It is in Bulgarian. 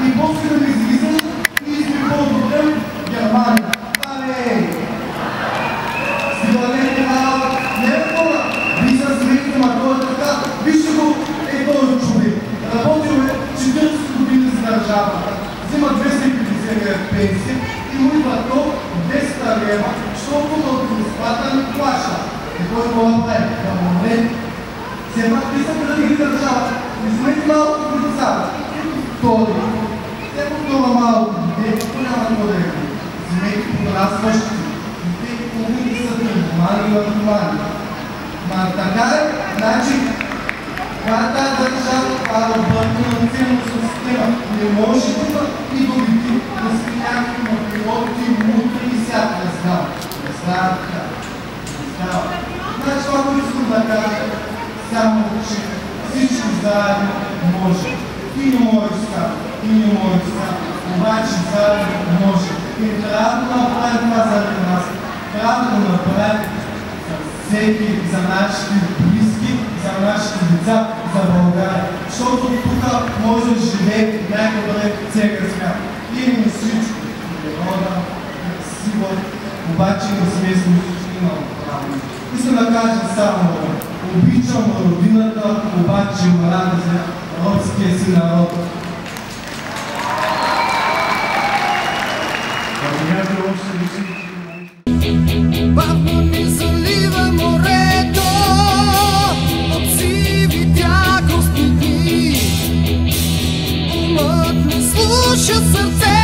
и после да излизат и сме по-добре Германия. Стигалете народ, не е хора, ви са смехте, ма той е така, вижте го, този човек. Работил е 40 години за държавата, взима 250 лева пенсия и му идва то 200 лева, защото от изплата не плаща. И той го направи, да момент. Все пак те са преди държавата, взимайте малко деца. Втори, те това малко дете, то няма какво да е. Взимайте подрастващите. Те са нормални. Ма така е, значи, тази държава, на ценностна система, не може и добити да си някакви на пилотите и мутри и всяка не става. Не става така. Не става. Значи това, което искам да кажа, само, че всички заедно може. И не може става. Обаче заедно може. И трябва да направим това заради нас. Трябва да го направим за всеки, за нашите близки, за нашите деца, за България. Защото тук може да живее най-добре целия свят. И не всичко. Природа, сила, обаче не сме имал право. Искам да кажа само, обичам родината, обаче мразя родския си народ. Бавно ни залива морето от сиви тягостни дни. Умът не слуша, сърце